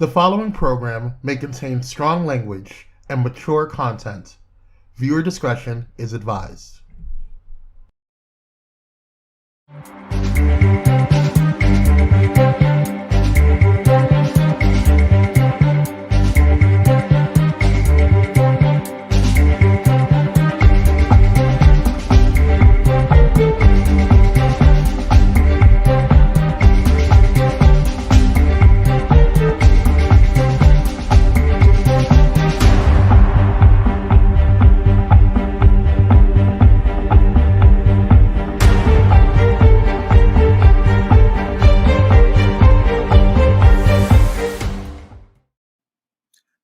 The following program may contain strong language and mature content. Viewer discretion is advised.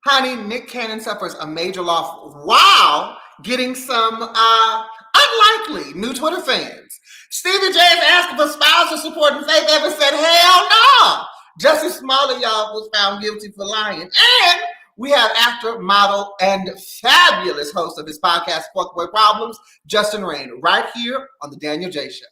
Honey, Nick Cannon suffers a major loss while getting some unlikely new Twitter fans. Stevie J is asking for spousal support, and Faith Evans said, hell no. Jussie Smollett, y'all, was found guilty for lying. And we have actor, model, and fabulous host of his podcast, FuckBoi Problems, Justin Rayne, right here on the Danyol Jaye Show.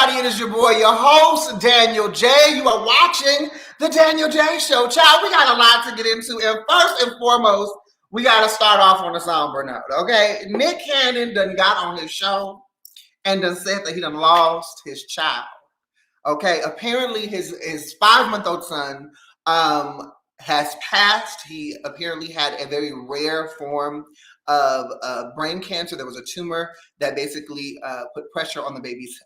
It is your boy, your host, Danyol Jaye. You are watching the Danyol Jaye Show. Child, we got a lot to get into. And first and foremost, we got to start off on a somber note, okay? Nick Cannon done got on his show and done said that he done lost his child, okay? Apparently, his 5-month-old son has passed. He apparently had a very rare form of brain cancer. There was a tumor that basically put pressure on the baby's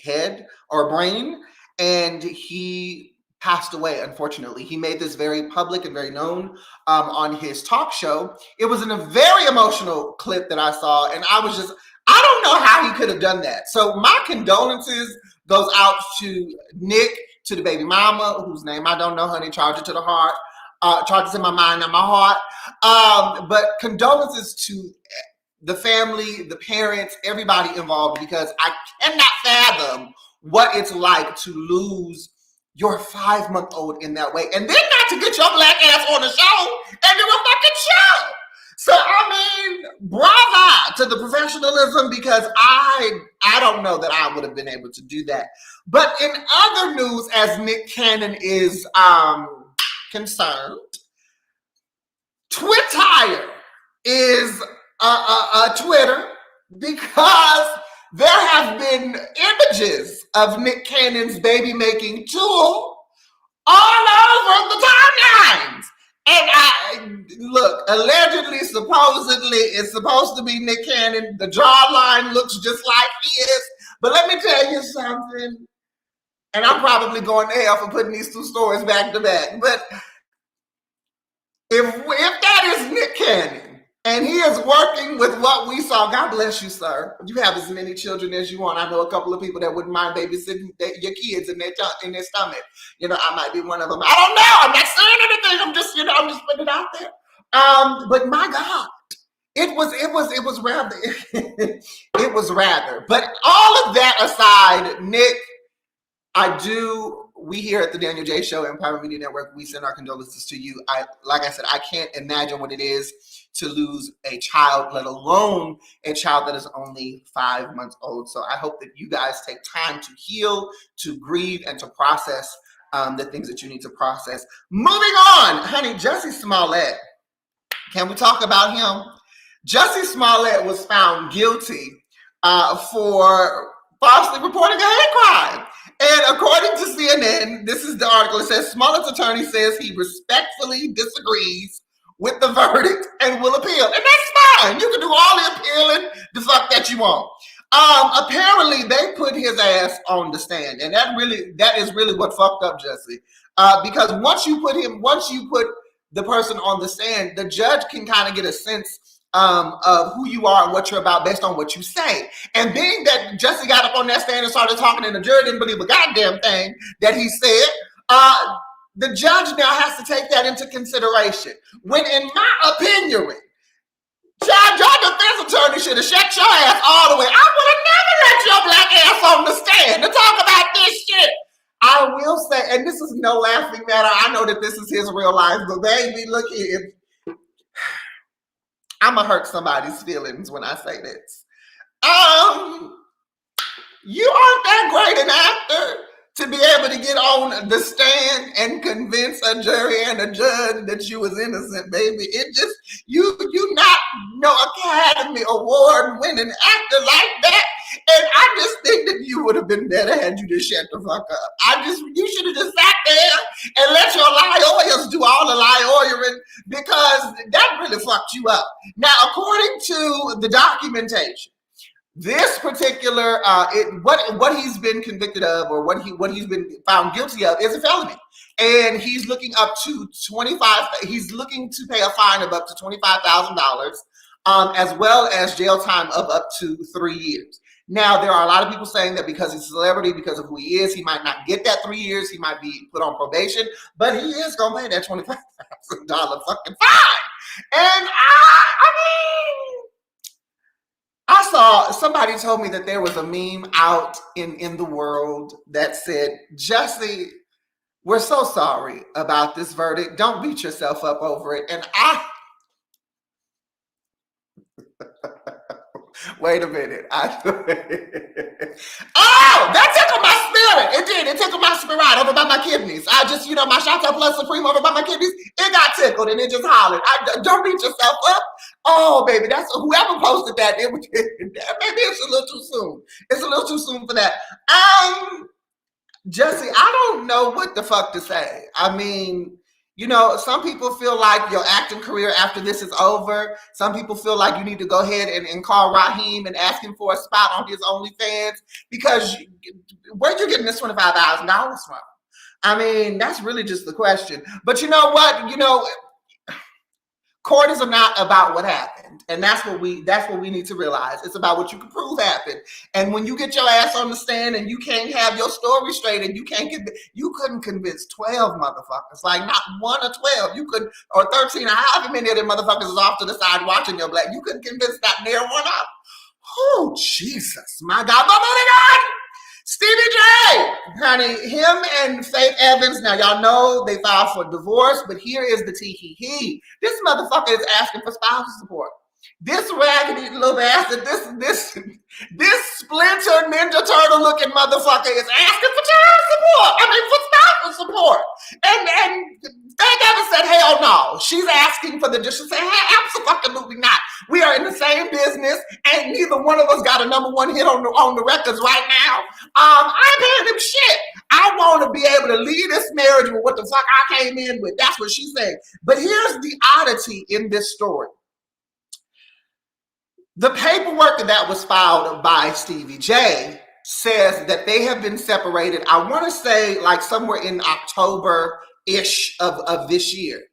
head or brain, and he passed away, unfortunately. He made this very public and very known on his talk show. It was in a very emotional clip that I saw, and I don't know how he could have done that. So my condolences goes out to Nick, to the baby mama, whose name I don't know, honey, charge it to the heart. Charge it in my mind, not my heart. But condolences to the family, the parents, everybody involved, because I cannot fathom what it's like to lose your 5-month-old in that way. And then not to get your black ass on the show and do a fucking show. So, I mean, bravo to the professionalism, because I don't know that I would have been able to do that. But in other news, as Nick Cannon is concerned, Twitter is Twitter, because there have been images of Nick Cannon's baby making tool all over the timelines. And look, allegedly, supposedly, it's supposed to be Nick Cannon. The jawline looks just like his. But let me tell you something, and I'm probably going to hell for putting these two stories back to back. But if that is Nick Cannon, and he is working with what we saw, God bless you, sir. You have as many children as you want. I know a couple of people that wouldn't mind babysitting your kids in their stomach. You know, I might be one of them. I don't know. I'm not saying anything. I'm just putting it out there. But my God, it was rather, it was rather. But all of that aside, Nick, we here at the Danyol Jaye Show and Pyro Media Network, we send our condolences to you. Like I said, I can't imagine what it is to lose a child, let alone a child that is only 5 months old. So I hope that you guys take time to heal, to grieve, and to process the things that you need to process. Moving on, honey, Jussie Smollett. Can we talk about him? Jussie Smollett was found guilty for falsely reporting a hate crime. And according to CNN, this is the article, it says Smollett's attorney says he respectfully disagrees with the verdict and will appeal. And that's fine. You can do all the appealing the fuck that you want. Apparently they put his ass on the stand, and that is really what fucked up Jussie. Because once you put the person on the stand, the judge can kind of get a sense of who you are and what you're about based on what you say. And being that Jesse got up on that stand and started talking and the jury didn't believe a goddamn thing that he said, the judge now has to take that into consideration. When, in my opinion, John, your defense attorney should have shut your ass all the way. I would have never let your black ass on the stand to talk about this shit. I will say, and this is no laughing matter, I know that this is his real life, but baby, look here. I'm gonna hurt somebody's feelings when I say this. You aren't that great an actor to be able to get on the stand and convince a jury and a judge that you was innocent, baby. It just, you not no Academy Award winning actor like that. And I just think that you would have been better had you just shut the fuck up. You should have just sat there and let your lawyers do all the lawyering, because that really fucked you up. Now, according to the documentation, this particular what he's been convicted of, or what he's been found guilty of, is a felony, and he's looking up to he's looking to pay a fine of up to $25,000, as well as jail time of up to 3 years. Now, there are a lot of people saying that because he's a celebrity, because of who he is, he might not get that 3 years. He might be put on probation, but he is gonna pay that $25,000 fucking fine. And I mean, I saw, somebody told me that there was a meme out in the world that said, Jesse, we're so sorry about this verdict. Don't beat yourself up over it. And wait a minute. Oh, that tickled my spirit. It did. It tickled my spirit over by my kidneys. I just, my Shanta Plus Supreme over by my kidneys, it got tickled and it just hollered. Don't beat yourself up. Oh, baby, that's whoever posted that. Maybe it's a little too soon. It's a little too soon for that. Jesse, I don't know what the fuck to say. I mean, some people feel like your acting career after this is over. Some people feel like you need to go ahead and call Raheem and ask him for a spot on his OnlyFans, because where'd you getting this $25,000 from? I mean, that's really just the question. But you know what? Court is not about what happened, and that's what we need to realize. It's about what you can prove happened. And when you get your ass on the stand and you can't have your story straight, and you couldn't convince 12 motherfuckers, like not 1 or 12, you could, or 13, or however many of them motherfuckers is off to the side watching your black. You couldn't convince that near one up. Oh Jesus, my God, my God. Stevie J, honey, him and Faith Evans, now y'all know they filed for divorce, but here is the tee-hee-hee. This motherfucker is asking for spousal support. This raggedy little bastard, this Splinter Ninja Turtle looking motherfucker is asking for child support. I mean, for spousal support. And Faith Evans said, hell no. She's asking for she said, hey, absolutely not. We are in the same business, and neither one of us got a #1 hit on the records right now. I ain't paying him shit. I want to be able to leave this marriage with what the fuck I came in with. That's what she's saying. But here's the oddity in this story. The paperwork that was filed by Stevie J says that they have been separated, I want to say like somewhere in October-ish of this year.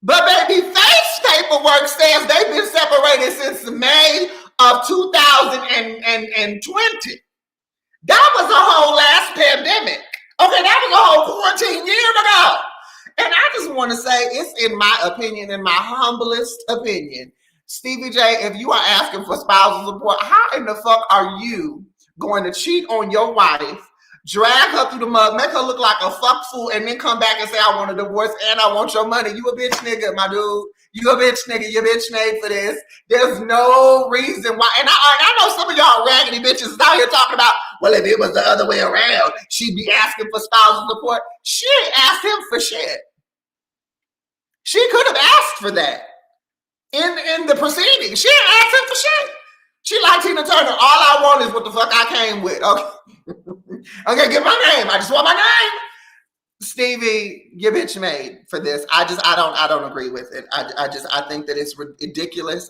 But baby, Faith's paperwork says they've been separated since May of 2020. That was a whole last pandemic. Okay, that was a whole 14 years ago. And I just want to say, it's in my opinion, in my humblest opinion, Stevie J, if you are asking for spousal support, how in the fuck are you going to cheat on your wife, drag her through the mud, make her look like a fuck fool, and then come back and say, I want a divorce and I want your money? You a bitch nigga, my dude. You a bitch nigga. You bitch made for this. There's no reason why. And I know some of y'all raggedy bitches is out here talking about, well, if it was the other way around, she'd be asking for spousal support. She ain't asked him for shit. She could have asked for that in the proceedings. She ain't asked him for shit. She like Tina Turner. All I want is what the fuck I came with. Okay, okay, get my name. I just want my name. Stevie, you bitch made for this. I don't agree with it. I think that it's ridiculous.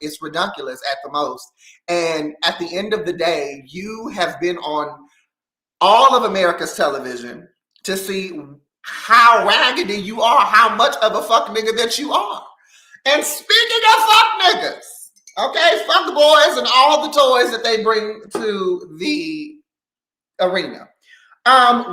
It's ridiculous at the most. And at the end of the day, you have been on all of America's television to see how raggedy you are, how much of a fuck nigga that you are. And speaking of fuck niggas, okay, fuck the boys and all the toys that they bring to the arena.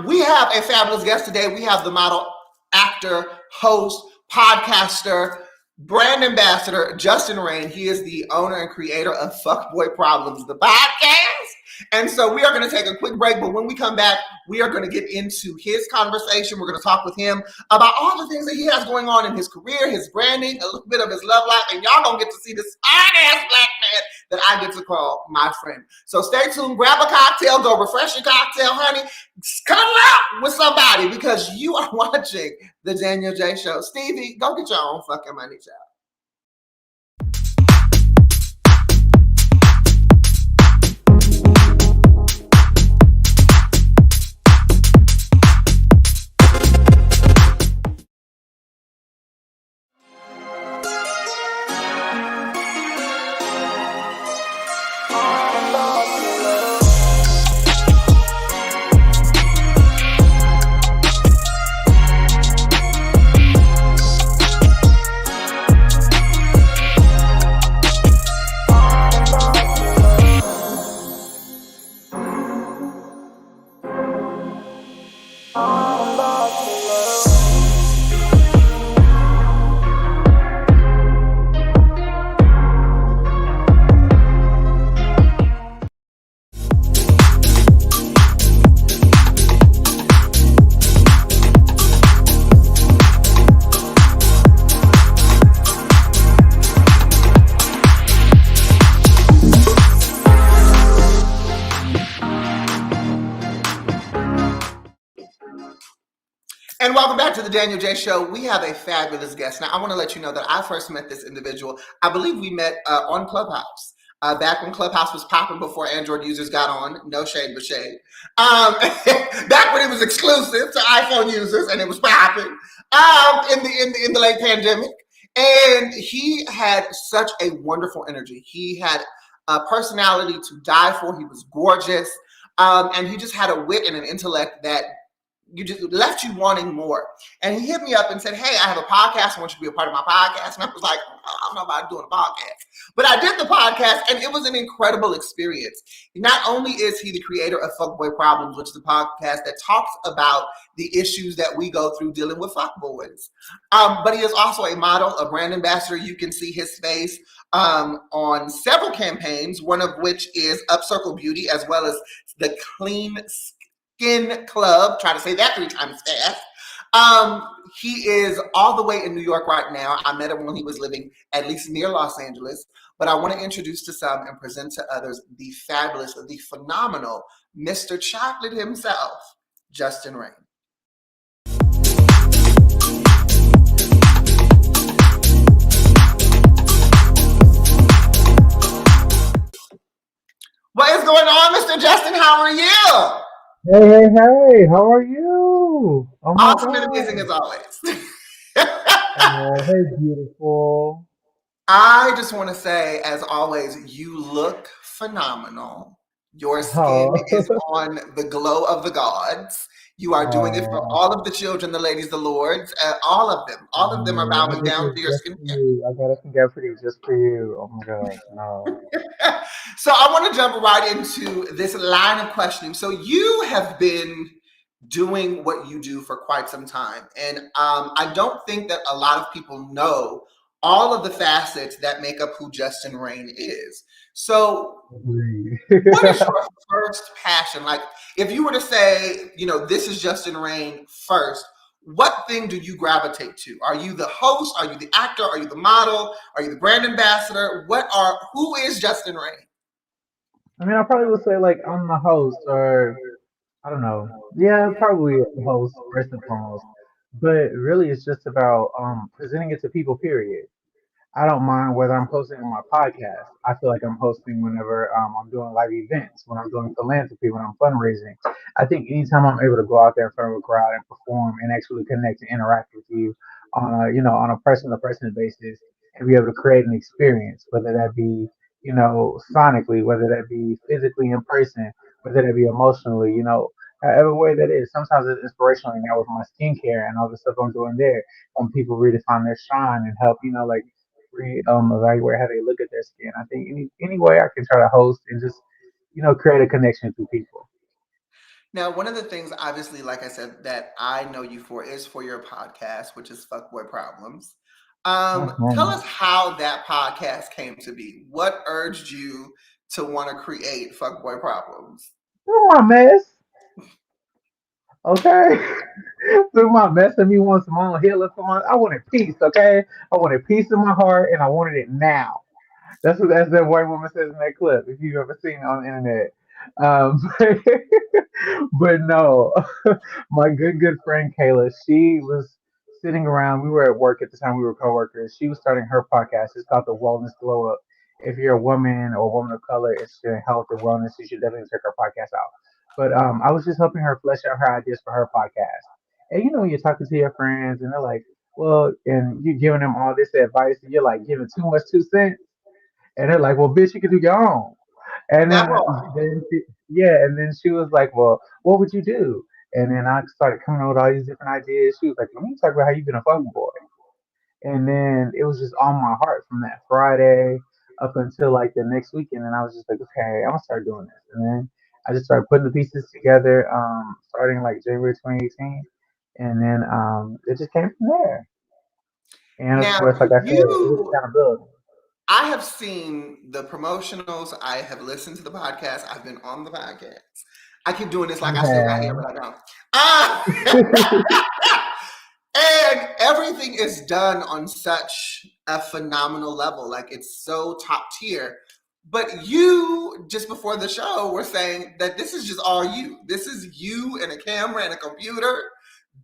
We have a fabulous guest today. We have the model, actor, host, podcaster, brand ambassador, Justin Rayne. He is the owner and creator of FuckBoi Problems, the podcast. And so we are going to take a quick break, but when we come back, we are going to get into his conversation. We're going to talk with him about all the things that he has going on in his career, his branding, a little bit of his love life, and y'all going to get to see this fine-ass black man that I get to call my friend. So stay tuned, grab a cocktail, go refresh your cocktail, honey, cuddle up with somebody because you are watching the Danyol Jaye Show. Stevie, go get your own fucking money, child. And welcome back to the Danyol Jaye Show. We have a fabulous guest. Now, I want to let you know that I first met this individual. I believe we met on Clubhouse. Back when Clubhouse was popping before Android users got on. No shade, but shade. Back when it was exclusive to iPhone users and it was popping in the late pandemic. And he had such a wonderful energy. He had a personality to die for. He was gorgeous. And he just had a wit and an intellect that you just left you wanting more. And he hit me up and said, hey, I have a podcast. I want you to be a part of my podcast. And I was like, I don't know about doing a podcast. But I did the podcast, and it was an incredible experience. Not only is he the creator of FuckBoi Problems, which is a podcast that talks about the issues that we go through dealing with fuckboys, but he is also a model, a brand ambassador. You can see his face on several campaigns, one of which is Upcircle Beauty, as well as the Clean Skin Club. Try to say that 3 times fast. He is all the way in New York right now. I met him when he was living at least near Los Angeles. But I want to introduce to some and present to others the fabulous, the phenomenal Mr. Chocolate himself, Justin Rayne. What is going on, Mr. Justin? How are you? Hey, how are you? Oh my Awesome and God. amazing as always. Hey, beautiful. I just want to say, as always, you look phenomenal. Your skin Oh, is on the glow of the gods. You are doing it for all of the children, the ladies, the lords, all of them. All of them are I bowing did down this to your just skin. for you. I got some gift for you just for you. Oh my God, no. So I want to jump right into this line of questioning. So you have been doing what you do for quite some time. And I don't think that a lot of people know all of the facets that make up who Justin Rayne is. So what is your first passion? Like, if you were to say, you know, this is Justin Rayne first, what thing do you gravitate to? Are you the host? Are you the actor? Are you the model? Are you the brand ambassador? Who is Justin Rayne? I mean, I probably would say like I'm the host, or I don't know. Yeah, probably the host first and foremost. But really, it's just about presenting it to people. Period. I don't mind whether I'm hosting on my podcast. I feel like I'm hosting whenever I'm doing live events, when I'm doing philanthropy, when I'm fundraising. I think anytime I'm able to go out there in front of a crowd and perform and actually connect and interact with you on a on a person to person basis and be able to create an experience, whether that be sonically, whether that be physically in person, whether that be emotionally, however way that is. Sometimes it's inspirational, now with my skincare and all the stuff I'm doing there. People redefine their shine and help, like evaluate how they look at their skin. I think any way I can try to host and just, create a connection through people. Now, one of the things, obviously, like I said, that I know you for is for your podcast, which is FuckBoi Problems. Tell Mhm. us how that podcast came to be. What urged you to want to create FuckBoi Problems? Through my mess, okay? Through my mess of me wants some on healing for my, I wanted peace, okay? I wanted peace in my heart and I wanted it now. That's that white woman says in that clip. If you've ever seen it on the internet, but no, my good friend Kayla, she was sitting around. We were at work at the time. We were coworkers. She was starting her podcast. It's called the Wellness Glow Up. If you're a woman or a woman of color interested in health and wellness, you should definitely check her podcast out. But I was just helping her flesh out her ideas for her podcast. And when you're talking to your friends and they're like, well, and you're giving them all this advice and you're like giving too much 2 cents and they're like, "Well, bitch, you can do your own." And That then, part. yeah, and then she was like, "Well, what would you do?" And then I started coming up with all these different ideas. She was like, "Let me talk about how you been a fucking boy." And then it was just on my heart from that Friday up until like the next weekend. And I was just like, "Okay, I'm gonna start doing this." And then I just started putting the pieces together, starting like January 2018, and then it just came from there. And of Now, course, like I said, it was you, accountability. I have seen the promotionals. I have listened to the podcast. I've been on the podcast. I keep doing this like You I still got here, have. but I don't. Ah! And everything is done on such a phenomenal level. Like it's so top tier. But you, just before the show, were saying that this is just all you. This is you and a camera and a computer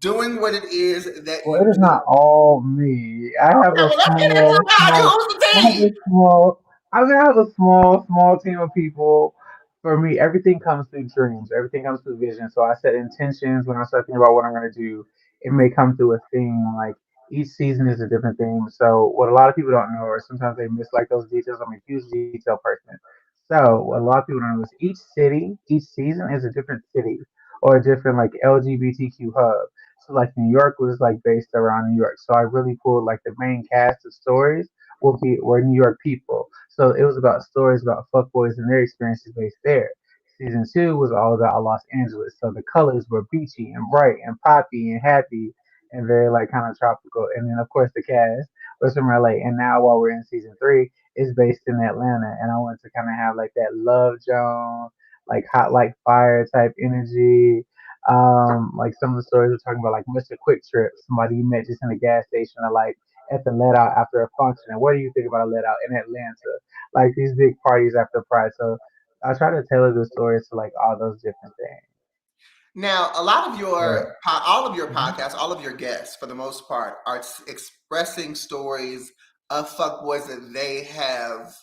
doing what it is that Well, you it is do. not all me. I have Okay, a well, let's get into small, that. small, Who's the I have team? a small, I mean, I have a small team of people. For me, everything comes through dreams. Everything comes through vision. So I set intentions when I start thinking about what I'm going to do. It may come through a theme. Like each season is a different theme. So what a lot of people don't know, or sometimes they miss like those details. I'm a huge detail person. So what a lot of people don't know is each city, each season is a different city or a different like LGBTQ hub. So like New York was like based around New York. So I really pulled like the main cast of stories were New York people. So it was about stories about fuckboys and their experiences based there. Season 2 was all about Los Angeles. So the colors were beachy and bright and poppy and happy and very like kind of tropical. And then of course the cast was from LA. And now while we're in season 3, it's based in Atlanta. And I wanted to kind of have like that love Joan, like hot like fire type energy. Like some of the stories we're talking about, like Mr. Quick Trip, somebody you met just in a gas station, or like at the let out after a function. And what do you think about a let out in Atlanta? Like these big parties after Pride. So I try to tailor the stories to like all those different things. Now, a lot of But all of your mhm. podcasts, all of your guests, for the most part, are expressing stories of fuckboys that they have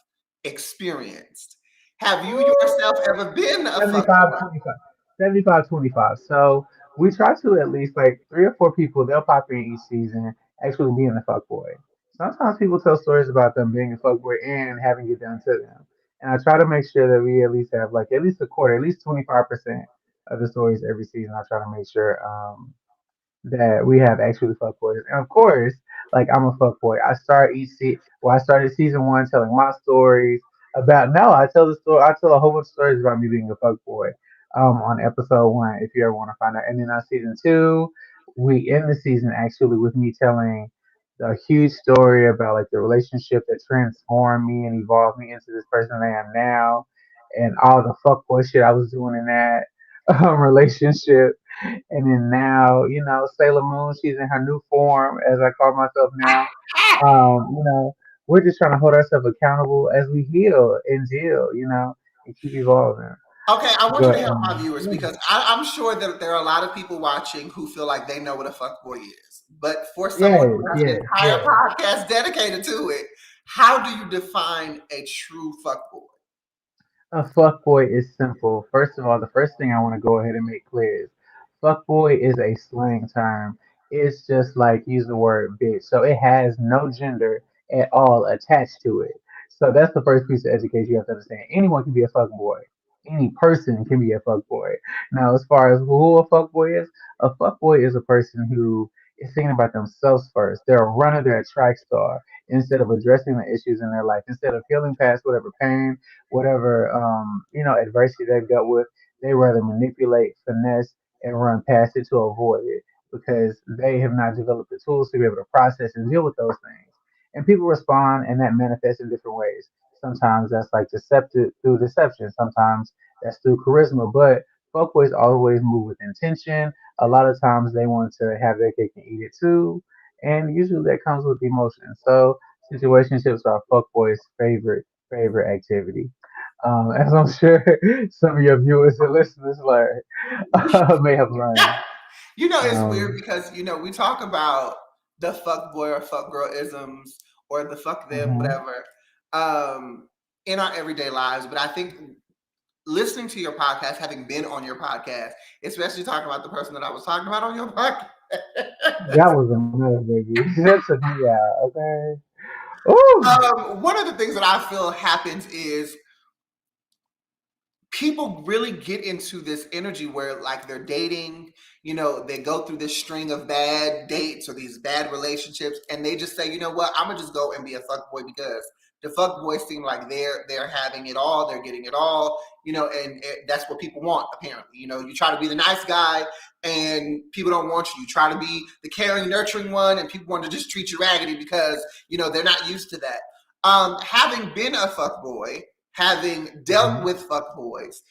experienced. Have you yourself ever been a 75, fuckboy? 25. 75, 25. So we try to at least like 3 or 4 people, they'll pop in each season, actually being a fuckboy. Sometimes people tell stories about them being a fuckboy and having it done to them. And I try to make sure that we at least have like at least a quarter, at least 25% of the stories every season. I try to make sure that we have actually fuckboys. And of course, like I'm a fuckboy. I started season 1 telling my stories about no, I tell the story I tell a whole bunch of stories about me being a fuckboy on episode 1 if you ever want to find out. And then on season 2, we end the season actually with me telling a huge story about like the relationship that transformed me and evolved me into this person I am now and all the fuckboy shit I was doing in that relationship. And then now, Sailor Moon, she's in her new form, as I call myself now. We're just trying to hold ourselves accountable as we heal and deal, and keep evolving. Okay, I want you to But help my viewers yeah, because I'm sure that there are a lot of people watching who feel like they know what a fuckboy is. But for someone yes, who has an yes, entire yes. podcast dedicated to it, how do you define a true fuckboy? A fuckboy is simple. First of all, the first thing I want to go ahead and make clear is fuckboy is a slang term. It's just like use the word bitch. So it has no gender at all attached to it. So that's the first piece of education you have to understand. Anyone can be a fuckboy. any person can be a fuckboy. Now, as far as who a fuckboy is a person who is thinking about themselves first. They're a runner, they're a track star. Instead of addressing the issues in their life, instead of healing past whatever pain, whatever adversity they've dealt with, they rather manipulate, finesse, and run past it to avoid it because they have not developed the tools to be able to process and deal with those things. And people respond, and that manifests in different ways. Sometimes that's like deceptive through deception. Sometimes that's through charisma. But fuckboys always move with intention. A lot of times they want to have their cake and eat it too, and usually that comes with emotion. So situationships are fuckboys' favorite activity. As I'm sure some of your viewers and listeners learn, may have learned. You know, it's weird Um, because we talk about the fuck boy or fuck girl isms or the fuck them, mhm. whatever, um, in our everyday lives. But I think listening to your podcast, having been on your podcast, especially talking about the person that I was talking about on your podcast, That was enough, baby. That took me out. Okay. Ooh. one of the things that I feel happens is people really get into this energy where like they're dating, they go through this string of bad dates or these bad relationships and they just say, you know what, I'm gonna just go and be a fuck boy because the fuck boys seem like they're having it all, they're getting it all, and that's what people want apparently. You try to be the nice guy and people don't want you. You try to be the caring, nurturing one and people want to just treat you raggedy because they're not used to that. Having been a fuck boy, having dealt Mhm. with fuck boys,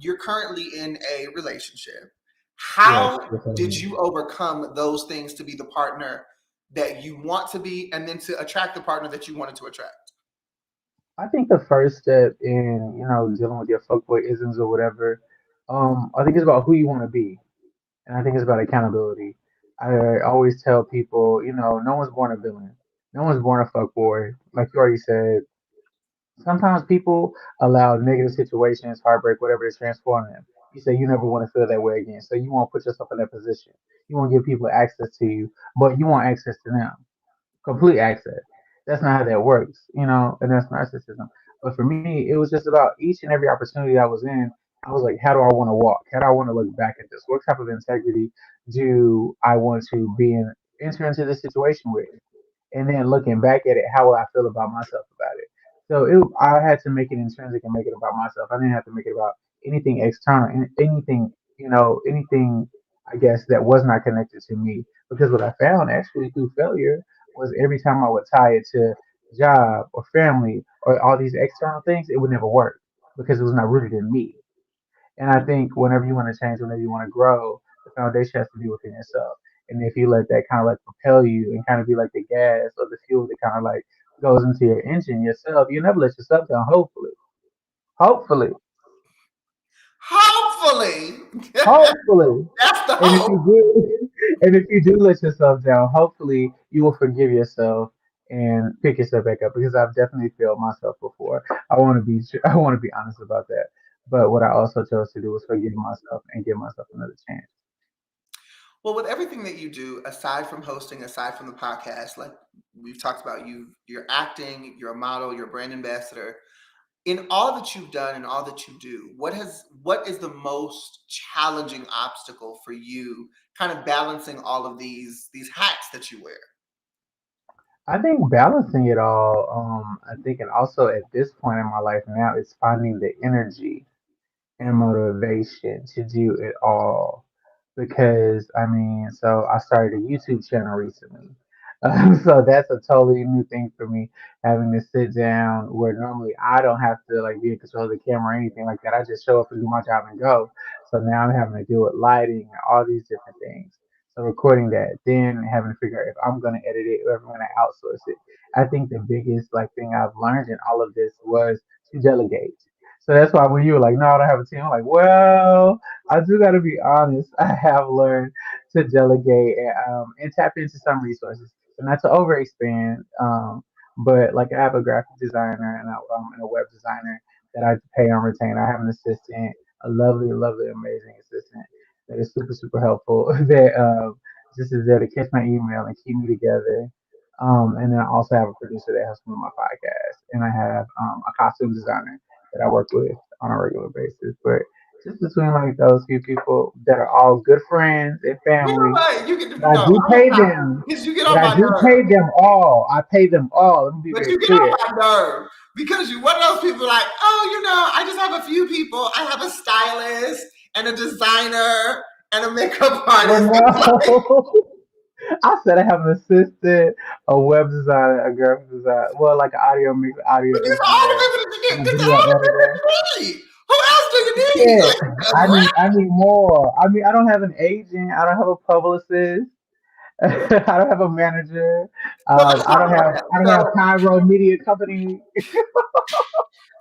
you're currently in a relationship. Yes. How Yes, I did am. you overcome those things to be the partner that you want to be and then to attract the partner that you wanted to attract? I think the first step in, dealing with your fuckboy isms or whatever, I think it's about who you want to be. And I think it's about accountability. I always tell people, no one's born a villain. No one's born a fuckboy. Like you already said, sometimes people allow negative situations, heartbreak, whatever, to transform them. You say you never want to feel that way again. So you won't put yourself in that position. You won't give people access to you, but you want access to them, complete access. That's not how that works, and that's narcissism. But for me, it was just about each and every opportunity I was in. I was like, how do I want to walk? How do I want to look back at this? What type of integrity do I want to be in, enter into this situation with? And then looking back at it, how will I feel about myself about it? So I had to make it intrinsic and make it about myself. I didn't have to make it about anything external, anything, anything, I guess, that was not connected to me. Because what I found actually through failure was every time I would tie it to job or family or all these external things, it would never work because it was not rooted in me. And I think whenever you want to change, whenever you want to grow, the foundation has to be within yourself. And if you let that kind of like propel you and kind of be like the gas or the fuel that kind of like goes into your engine yourself, you never let yourself down. Hopefully, hopefully, Hopefully, hopefully. that's the And if hope. you do, and if you do let yourself down, hopefully you will forgive yourself and pick yourself back up. Because I've definitely failed myself before. I want to be honest about that. But what I also chose to do was forgive myself and give myself another chance. Well, with everything that you do, aside from hosting, aside from the podcast, like we've talked about, you're acting, you're a model, you're a brand ambassador. In all that you've done and all that you do, what is the most challenging obstacle for you, kind of balancing all of these hats that you wear? I think balancing it all, I think, and also at this point in my life now, is finding the energy and motivation to do it all. Because I mean, so I started a YouTube channel recently. So that's a totally new thing for me, having to sit down where normally I don't have to like be in control of the camera or anything like that. I just show up and do my job and go. So now I'm having to deal with lighting and all these different things. So recording that, then having to figure out if I'm gonna edit it or if I'm gonna outsource it. I think the biggest like thing I've learned in all of this was to delegate. So that's why when you were like, no, I don't have a team, I'm like, well, I do got to be honest. I have learned to delegate and tap into some resources, so not to overexpand. But like I have a graphic designer and a web designer that I pay on retainer. I have an assistant, a lovely, lovely, amazing assistant that is super, super helpful. That just is there to catch my email and keep me together. And then I also have a producer that helps me with my podcast, and I have a costume designer that I work with. on a regular basis. But just between like those few people that are all good friends and You know family, what? You get but I no. do I'm gonna pay stop them. because you get But on I my do nerves. pay them all. I pay them all. Let me be But very you get on clear. my nerve because you one of those people like, oh, I just have a few people. I have a stylist and a designer and a makeup Well, artist. Like, no. I said I have an assistant, a web designer, a graphic designer, well, like an audio mix, audio but these are all the engineer, people that you and get. a These are video all the people that editor. you need. Who else do you need? Shit, Like a graphic? I need more. I mean, I don't have an agent. I don't have a publicist. I don't have a manager. Well, let's talk about that. I don't have So, Pyro Media Company.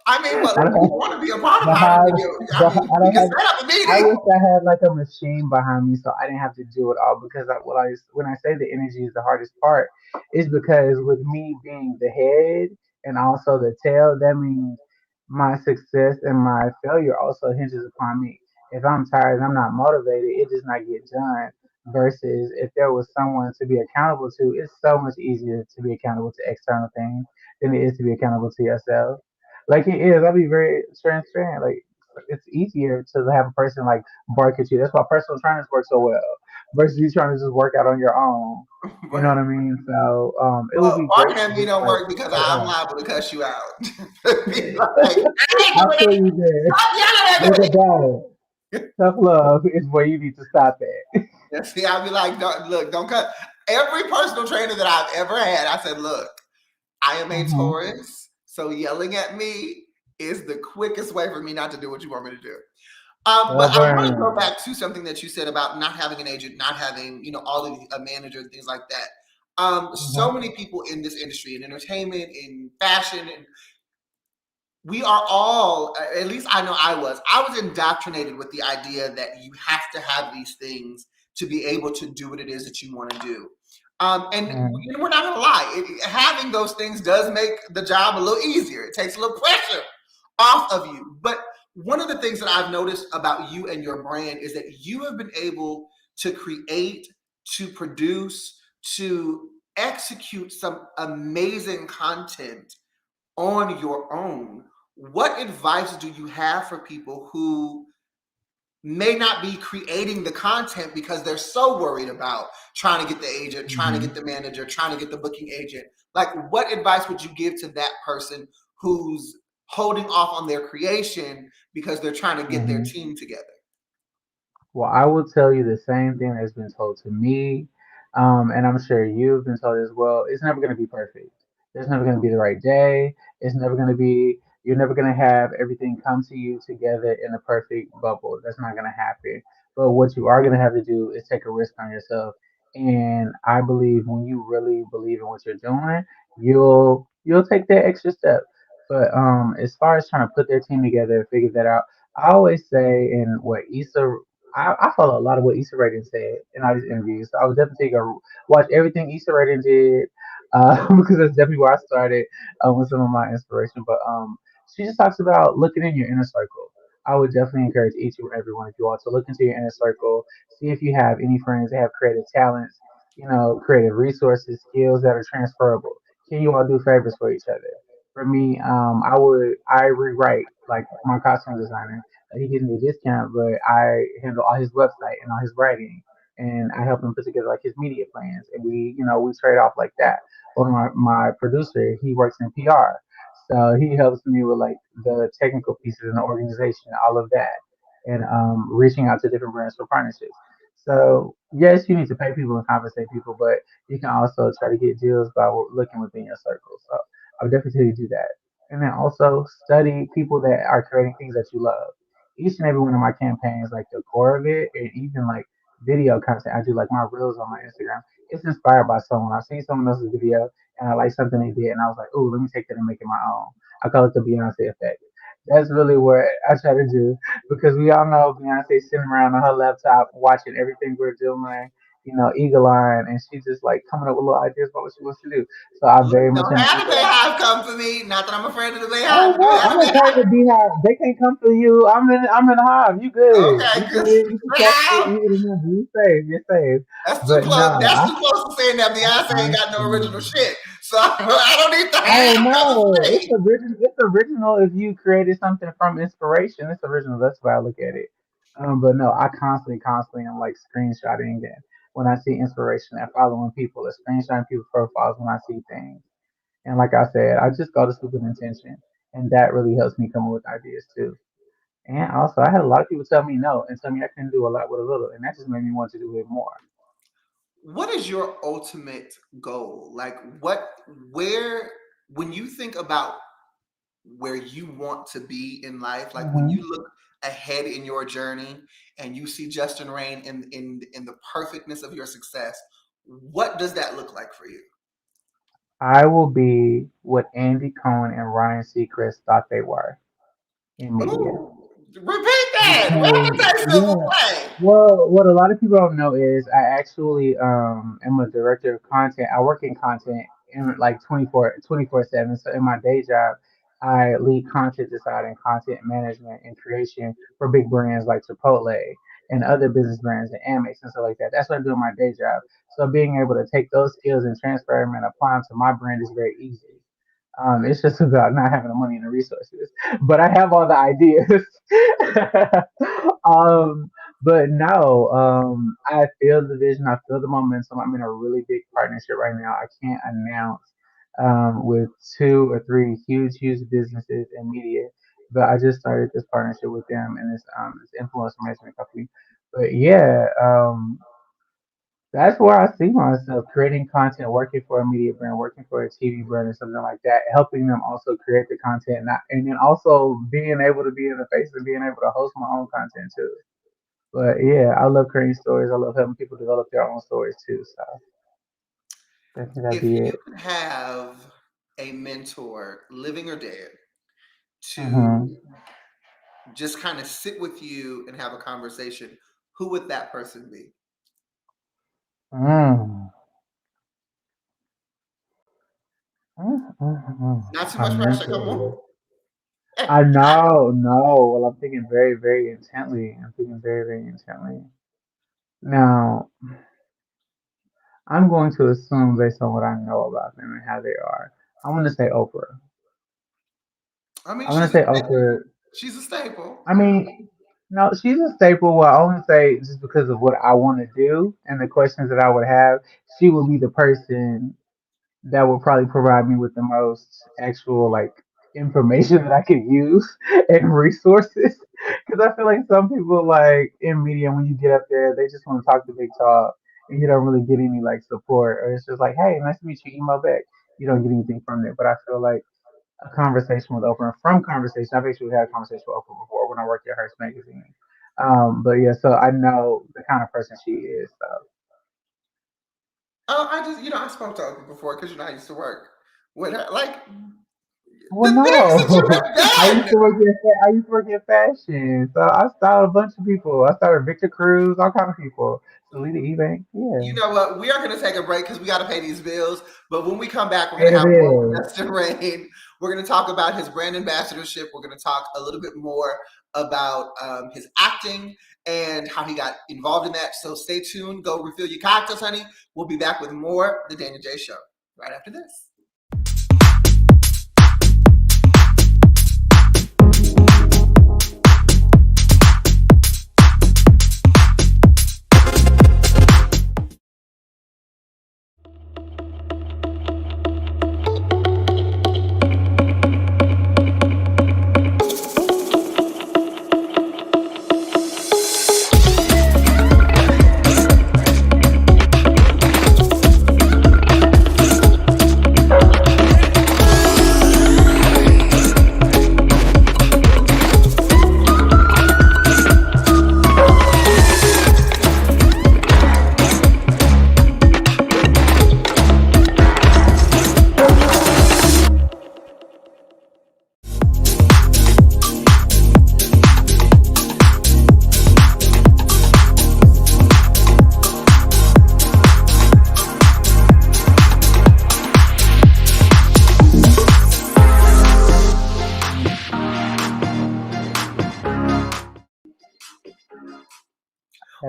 I mean, well, I if don't you have want to be a part of Pyro behind. Video, I mean, I we don't can have. set up a I meeting. wish I had like a machine behind me, so I didn't have to do it all. Because when I say the energy is the hardest part, is because with me being the head and also the tail, that means my success and my failure also hinges upon me. If I'm tired and I'm not motivated, it does not get done. Versus if there was someone to be accountable to, it's so much easier to be accountable to external things than it is to be accountable to yourself. Like it is. I'll be very transparent. Like it's easier to have a person like bark at you. That's why personal trainers work so well versus you trying to just work out on your own. You know what I mean? So it would Well, be great barking to at me just don't like work because start I'm off. liable to cuss you out. Be like, I ain't I doing feel it. you there. Stop yelling There's at a me. balance. Tough love is where you need to stop at. And see, I'll be like, look, don't cut. Every personal trainer that I've ever had, I said, look, I am a hmm Taurus, so yelling at me is the quickest way for me not to do what you want me to do. But I want to go Stubborn. back to something that you said about not having an agent, not having, all of a manager and things like that. So hmm many people in this industry, in entertainment, in fashion, and we are all, at least I was indoctrinated with the idea that you have to have these things to be able to do what it is that you want to do. And hmm we're not gonna lie, having those things does make the job a little easier. It takes a little pressure off of you. But one of the things that I've noticed about you and your brand is that you have been able to create, to produce, to execute some amazing content on your own. What advice do you have for people who may not be creating the content because they're so worried about trying to get the agent, trying to hmm get the manager, trying to get the booking agent? Like, what advice would you give to that person who's holding off on their creation because they're trying to get their hmm team together? Well, I will tell you the same thing that's been told to me, and I'm sure you've been told as well. It's never going to be perfect. There's never going to be the right day. It's never going to be. You're never going to have everything come to you together in a perfect bubble. That's not going to happen. But what you are going to have to do is take a risk on yourself. And I believe when you really believe in what you're doing, you'll take that extra step. But as far as trying to put their team together, figure that out. I always say, and what Issa I follow a lot of what Issa Rae said in all these interviews. So I would definitely go watch everything Issa Rae did because that's definitely where I started with some of my inspiration. But she just talks about looking in your inner circle. I would definitely encourage each and every one of you all to look into your inner circle, see if you have any friends that have creative talents, creative resources, skills that are transferable. Can you all do favors for each other? For me, I rewrite like my costume designer. He gives me a discount, but I handle all his website and all his writing, and I help him put together like his media plans, and we trade off like that. Or my producer, he works in PR, so he helps me with like the technical pieces in the organization, all of that, and reaching out to different brands for partnerships. So yes, you need to pay people and compensate people, but you can also try to get deals by looking within your circle. So I would definitely tell you to do that. And then also study people that are creating things that you love. Each and every one of my campaigns, like the core of it, and even like video content, I do like my reels on my Instagram. It's inspired by someone. I've seen someone else's video and I like something they did, and I was like, oh, let me take that and make it my own. I call it the Beyonce effect. That's really what I try to do because we all know Beyonce sitting around on her laptop watching everything we're doing, eagle eyed, and she's just like coming up with little ideas about what she wants to do. So I Look, very much don't am have the eagle eyed. Bayhive come for me. Not that I'm afraid of the Bayhive, Oh but don't no, have I'm the a part Bayhive. of the beehive. They can't come to you. I'm in the hive. You good. Okay, You because good. You protected. Bayhive, You remember. You safe. You're safe. that's too But close. no, That's too close to saying that Beyonce ain't got no original mm, shit. So I don't need the Oh half of the no, it's speech. original. It's original if you created something from inspiration. It's original. That's why I look at it. But no, I constantly am like screenshotting it when I see inspiration and following people, or screenshotting people's profiles when I see things. And like I said, I just go to sleep with intention, and that really helps me come up with ideas too. And also, I had a lot of people tell me no and tell me I can do a lot with a little, and that just made me want to do it more. What is your ultimate goal? Like where, when you think about where you want to be in life, like when Hmm. you look ahead in your journey and you see Justin Rayne in the perfectness of your success, what does that look like for you? I will be what Andy Cohen and Ryan Seacrest thought they were in media. Ooh, repeat that. We have to Because take civil yeah, play. well, what a lot of people don't know is I actually am a director of content. I work in content in like 24/7. So in my day job, I lead content design and content management and creation for big brands like Chipotle and other business brands and Amex and stuff like that. That's what I do in my day job. So being able to take those skills and transfer them and apply them to my brand is very easy. It's just about not having the money and the resources, but I have all the ideas. um, but no, I feel the vision. I feel the momentum. I'm in a really big partnership right now. I can't announce with two or three huge businesses in media, but I just started this partnership with them and this influencer management company. But yeah, that's where I see myself creating content, working for a media brand, working for a TV brand, or something like that, helping them also create the content, not, and then also being able to be in the face and being able to host my own content too. But yeah, I love creating stories. I love helping people develop their own stories too. So I think that'd If be you it. could have a mentor, living or dead, Mm-hmm. to just kind of sit with you and have a conversation, who would that person be? Mm. Mm. Not too A much pressure. Come mentor. on. I know, no. Well, I'm thinking very intently. I'm thinking very intently. Now, I'm going to assume based on what I know about them and how they are. I'm going to say Oprah. I mean, I'm going to she's a say staple. Oprah. She's a staple. I mean, no, she's a staple. Well, I only say just because of what I want to do and the questions that I would have. She would be the person that will probably provide me with the most actual like information that I could use and resources. Because I feel like some people like in media, when you get up there, they just want to talk the big talk, and you don't really get any like support, or it's just like, hey, nice to meet you, email back. You don't get anything from there. But I feel like a conversation with Oprah, and from conversation, I've actually had a conversation with Oprah before when I worked at Hearst magazine. But yeah, so I know the kind of person she is. So Oh, I just, I spoke to Oprah before because I used to work with her. Like well, the things that you no. have I used done. to work in I used to work in fashion, so I started a bunch of people. I started Victor Cruz, all kind of people. Selena Ebanks, yeah, You know what? We are going to take a break because we got to pay these bills. But when we come back, we're pay going to the have more with bills. Justin Rain. We're going to talk about his brand ambassadorship. We're going to talk a little bit more about his acting and how he got involved in that. So stay tuned. Go refill your cocktails, honey. We'll be back with more The Daniel J Show right after this.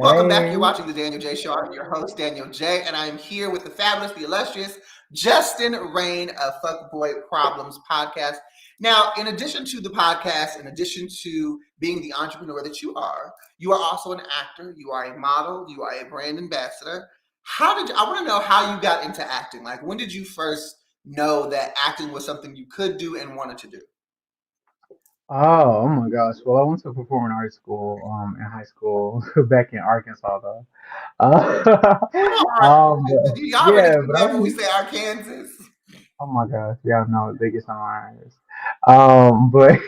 Welcome back. You're Hey, watching The Daniel J Show. I'm your host, Daniel J, and I am here with the fabulous, the illustrious Justin Rayne of FuckBoi Problems podcast. Now, in addition to the podcast, in addition to being the entrepreneur that you are also an actor, you are a model, you are a brand ambassador. How did you, I want to know how you got into acting? Like, when did you first know that acting was something you could do and wanted to do? Oh my gosh. Well, I went to performing arts school in high school back in Arkansas though. All right. Y'all already Yeah, get but I mad when we was say Arkansas. oh my gosh, yeah, no, they get on my nerves. But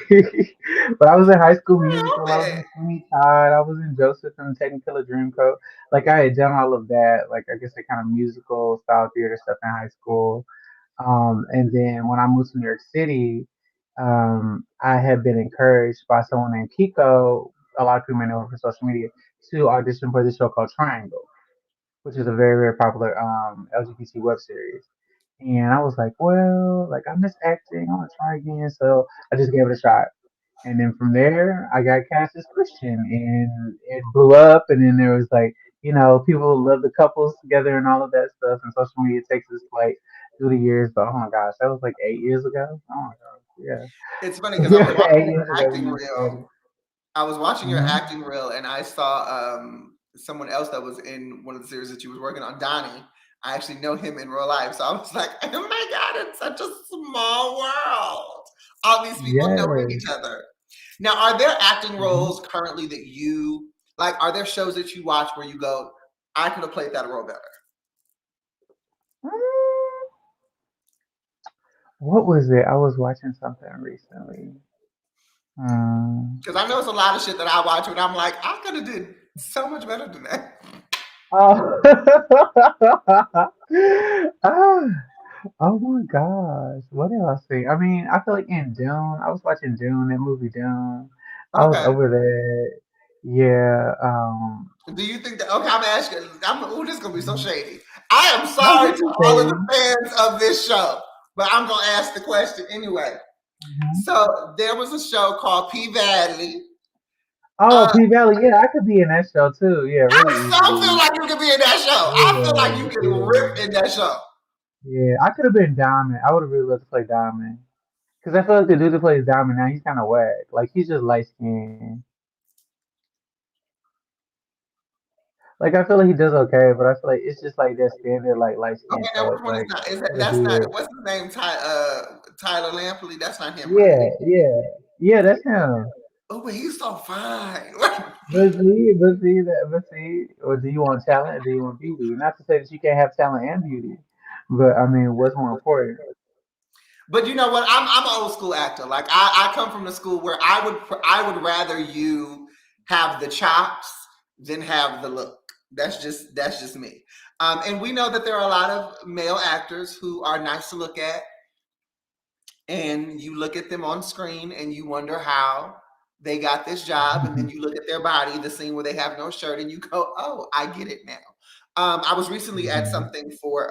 but I was in High School Musical. I was Man. in Sweeney Todd. I was in Joseph and the Technicolor Dreamcoat. Like I had done all of that. Like I guess that kind of musical style theater stuff in high school. And then when I moved to New York City, I had been encouraged by someone named Kiko. A lot of people may know her from social media to audition for this show called Triangle, which is a very very popular LGBT web series. And I was like, well, like I miss acting. I want to try again. So I just gave it a shot. And then from there, I got cast as Christian, and it blew up. And then there was like, people love the couples together and all of that stuff. And social media takes its flight through the years. But oh my gosh, that was like 8 years ago. Oh my gosh, It's funny because I was yeah, watching 8 years your ago when acting you reel. started. I was watching your Hmm. acting reel and I saw someone else that was in one of the series that you was working on, Donnie. I actually know him in real life. So I was like, oh my God, it's such a small world. All these people knowing Yes. each other. Now, are there acting Hmm. roles currently that you like? Are there shows that you watch where you go, I could have played that role better? What was it? I was watching something recently. Hmm. Because I know it's a lot of shit that I watch and I'm like, I could have did so much better than that. Oh. Ah, oh my gosh. What else? See? I mean, I feel like in Dune, I was watching Dune, that movie Dune. I was Okay. over there. Yeah. Do you think that? Okay, I'm asking. This is gonna be so Mhm. shady. I am No, sorry this to is all of the shady. fans of this show, but I'm gonna ask the question anyway. Mhm. So there was a show called P Valley. Oh, Uh, P Valley. Yeah, I could be in that show too. Yeah, really I so feel easily. like you could be in that show. I feel like you Yeah, get ripped yeah, in that show. yeah. I could have been Diamond. I would have really loved to play Diamond. Because I feel like the dude that plays Diamond now, he's kind of whack. Like, he's just light skinned. Like I feel like he does okay, but I feel like it's just like that standard like light skin Okay, now which folk, one is like not? with a That's not. beard. What's his name? Tyler Lampley. That's not him, right? Yeah, yeah, yeah. That's him. Oh, but he's so fine. But see, or do you want talent or do you want beauty? Not to say that you can't have talent and beauty, but I mean, what's more important? But you know what? I'm an old school actor. Like I come from the school where I would rather you have the chops than have the look. That's just me. And we know that there are a lot of male actors who are nice to look at, and you look at them on screen and you wonder how they got this job, and then you look at their body, the scene where they have no shirt, and you go, "Oh, I get it now." I was recently at Mhm. something for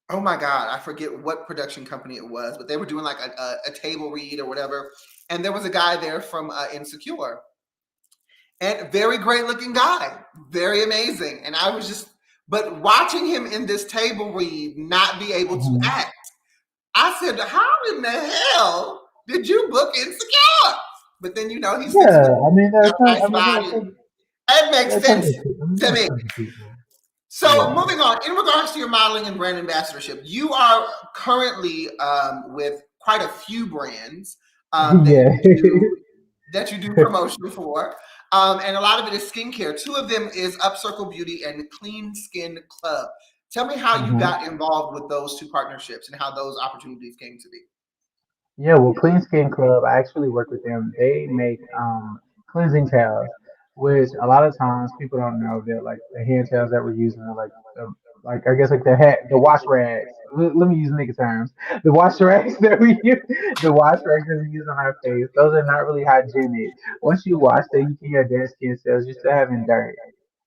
oh my god, I forget what production company it was, but they were doing like a table read or whatever, and there was a guy there from Insecure, and very great looking guy, very amazing, and I was just, but watching him in this table read not be able to Mhm. act, I said, how in the hell did you book Insecure? But then he's 6 foot, Yeah, I mean, there are got a tons. nice I mean, body. It makes there are tons sense of people. I mean, to there are me. tons of people. So Yeah, moving on, in regards to your modeling and brand ambassadorship, you are currently with quite a few brands that yeah. you do promotion for, and a lot of it is skincare. Two of them is Upcircle Beauty and Clean Skin Club. Tell me how you Mhm. got involved with those two partnerships and how those opportunities came to be. Yeah, well, Clean Skin Club, I actually work with them. They make cleansing towels, which a lot of times people don't know that like the hand towels that we're using are like I guess like the wash rags. Let me use nigga terms. The wash rags that we use, the wash rags that we use on our face. Those are not really hygienic. Once you wash them, you can your dead skin cells. You're still having dirt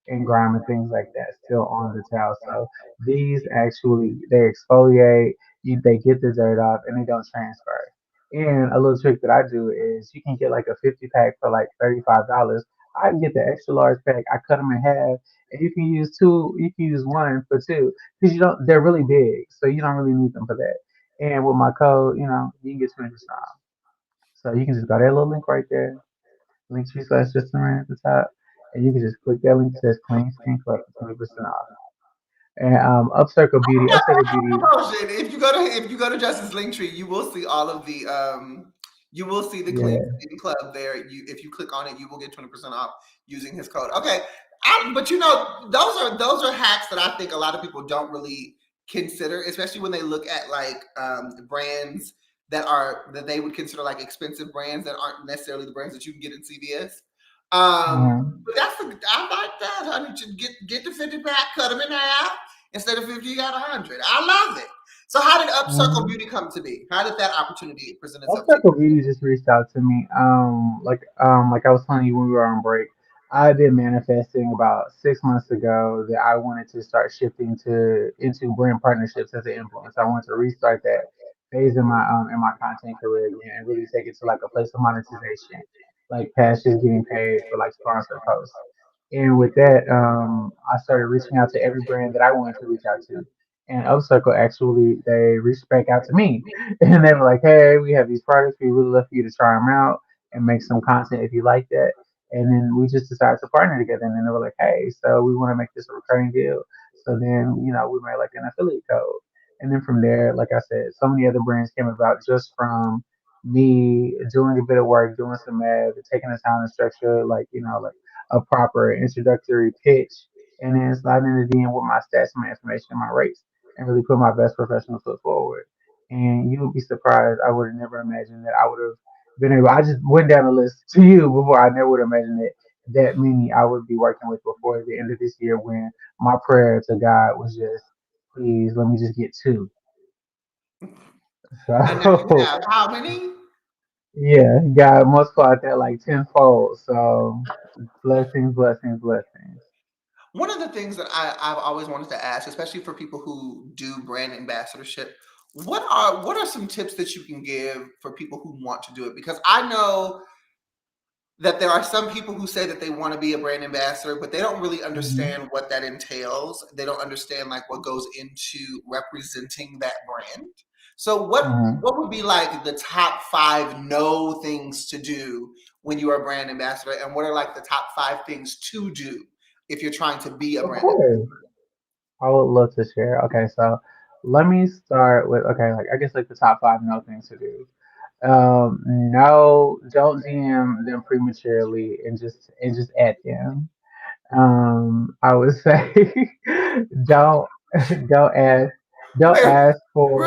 and grime and things like that still on the towel. So these actually they exfoliate, they get the dirt off, and they don't transfer. And a little trick that I do is you can get like a 50 pack for like $35. I can get the extra large pack. I cut them in half, and you can use two. You can use one for two because you don't. They're really big, so you don't really need them for that. And with my code, you can get 20% off. So you can just go to that little link right there, linktree/system at the top, and you can just click that link that says Clean Skin Club for 20% off. And Upcircle Beauty. Promotion. If you go to Justice Linktree, you will see all of the you will see the Clean Yeah. Skin Club there. If you click on it, you will get 20% off using his code. Okay, but those are hacks that I think a lot of people don't really consider, especially when they look at like brands that they would consider like expensive brands that aren't necessarily the brands that you can get in CVS. Mhm. But I like that, honey. Just get the 50 pack, cut them in half. Instead of 50, you got 100. I love it. So how did Upcircle Mhm. Beauty come to be? How did that opportunity present itself to you? Upcircle Beauty just reached out to me. Like I was telling you when we were on break, I've been manifesting about 6 months ago that I wanted to start shifting to into brand partnerships as an influencer. I wanted to restart that phase in my content career again and really take it to like a place of monetization, like past just getting paid for like sponsored posts. And with that, I started reaching out to every brand that I wanted to reach out to. And Upcircle actually they reached back out to me and they were like, "Hey, we have these products. We really love for you to try them out and make some content if you like that." And then we just decided to partner together. And then they were like, "Hey, so we want to make this a recurring deal." So then, we made like an affiliate code. And then from there, like I said, so many other brands came about just from me doing a bit of work, doing some math, taking the time to structure like a proper introductory pitch, and then sliding in the DM with my stats, my information, and my rates, and really put my best professional foot forward. And you would be surprised. I would have never imagined that I would have been able. I just went down the list to you before. I never would have imagined that many I would be working with before the end of this year. When my prayer to God was just, please let me just get two. And now you So have how many? yeah, God multiplied that like tenfold. So blessings, blessings, blessings. One of the things that I've always wanted to ask, especially for people who do brand ambassadorship, what are some tips that you can give for people who want to do it? Because I know that there are some people who say that they want to be a brand ambassador, but they don't really Hmm. understand what that entails. They don't understand like what goes into representing that brand. So Hmm. what would be like the top five no things to do when you are a brand ambassador, and what are like the top five things to do if you're trying to be a Of brand ambassador? course. I would love to share. Okay, so let me start with like I guess like the top five no things to do. No, don't DM them prematurely and just at them. I would say don't don't ask don't Wait, ask for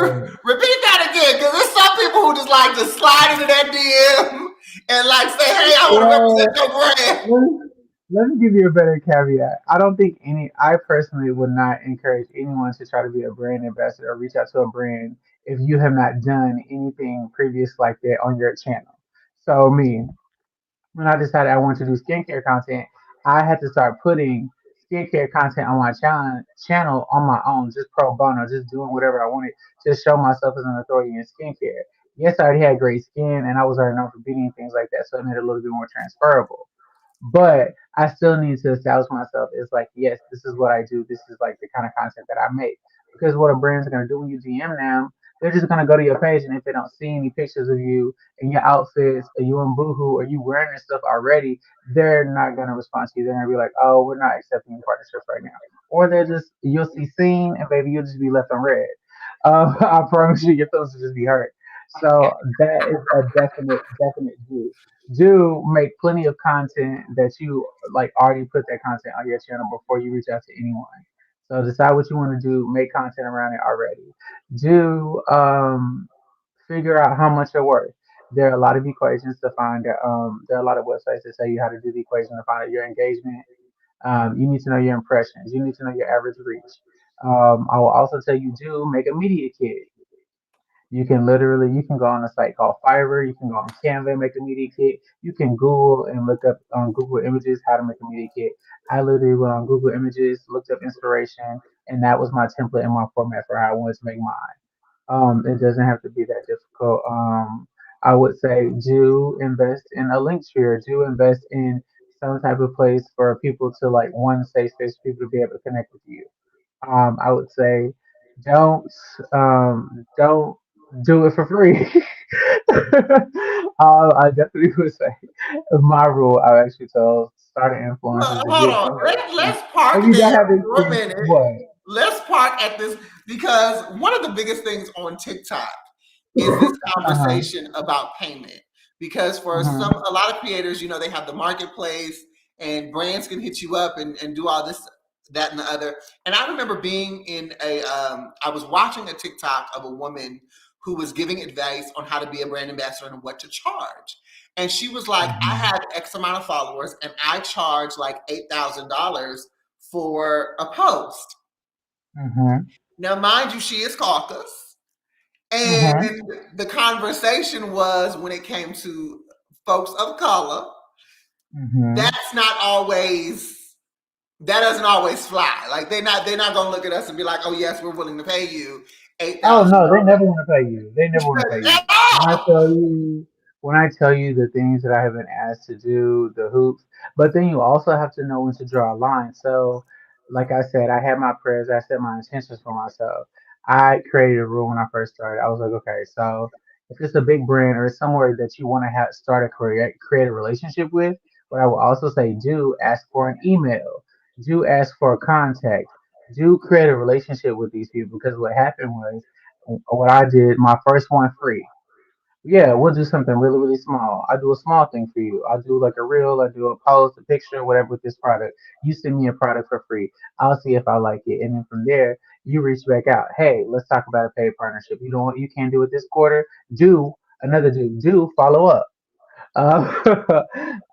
repeat that again, because there's some people who just like to slide into that DM and like say, "Hey, I want to represent well. your brand." Let me, let me give you a better caveat. I don't think I personally would not encourage anyone to try to be a brand ambassador or reach out to a brand if you have not done anything previous like that on your channel. So, when I decided I wanted to do skincare content, I had to start putting skincare content on my channel on my own, just pro bono, just doing whatever I wanted to show myself as an authority in skincare. Yes, I already had great skin and I was already known for beauty and things like that, so it made it a little bit more transferable. But I still need to establish myself as like, yes, this is what I do. This is like the kind of content that I make. Because what a brand's gonna do when you DM them, they're just gonna go to your page, and if they don't see any pictures of you in your outfits, or you in boohoo, or you wearing this stuff already, they're not gonna respond to you. They're gonna be like, oh, we're not accepting any partnerships right now. Or they're just you'll see seen, and baby, you'll just be left on red. I promise you, your feelings will just be hurt. So that is a definite do. Do make plenty of content that you like already put that content on your channel before you reach out to anyone. So decide what you want to do, make content around it already. Do figure out how much you're worth. There are a lot of equations to find. There are a lot of websites that tell you how to do the equation to find out your engagement. You need to know your impressions. You need to know your average reach. I will also tell you do make a media kit. You can go on a site called Fiverr. You can go on Canva and make a media kit. You can Google and look up on Google Images how to make a media kit. I literally went on Google Images, looked up inspiration, and that was my template and my format for how I wanted to make mine. It doesn't have to be that difficult. I would say do invest in a link tree or do invest in some type of place for people to like one safe space for people to be able to connect with you. I would say don't don't do it for free. I definitely would say my rule. I actually tell starting influencers Well, to hold get on. somewhere. Let's Oh, park you there don't have to for a minute. what? Let's park at this because one of the biggest things on TikTok is this Uh-huh. conversation about payment. Because for Uh-huh. a lot of creators, they have the marketplace and brands can hit you up and do all this, that, and the other. And I remember being in I was watching a TikTok of a woman who was giving advice on how to be a brand ambassador and what to charge. And she was like, I Uh-huh. have X amount of followers and I charge like $8,000 for a post. Uh-huh. Now, mind you, she is caucus. Uh-huh. And the conversation was when it came to folks of color, Uh-huh. that's not always that doesn't always fly. Like they're not gonna look at us and be like, oh yes, we're willing to pay you eight Oh thousand no, they never dollars want to pay you. They never want to pay you. at When I all. tell you, when I tell you the things that I have been asked to do, the hoops, but then you also have to know when to draw a line. So, like I said, I had my prayers. I set my intentions for myself. I created a rule when I first started. I was like, okay, so if it's a big brand or it's somewhere that you want to have start a create a relationship with, what I will also say, do ask for an email. Do ask for a contact. Do create a relationship with these people because what happened was what I did, my first one free. Yeah, we'll do something really, really small. I do a small thing for you. I do like a reel, I do a post, a picture, whatever with this product. You send me a product for free. I'll see if I like it. And then from there, you reach back out. Hey, let's talk about a paid partnership. You can't do it this quarter. Do another do follow up.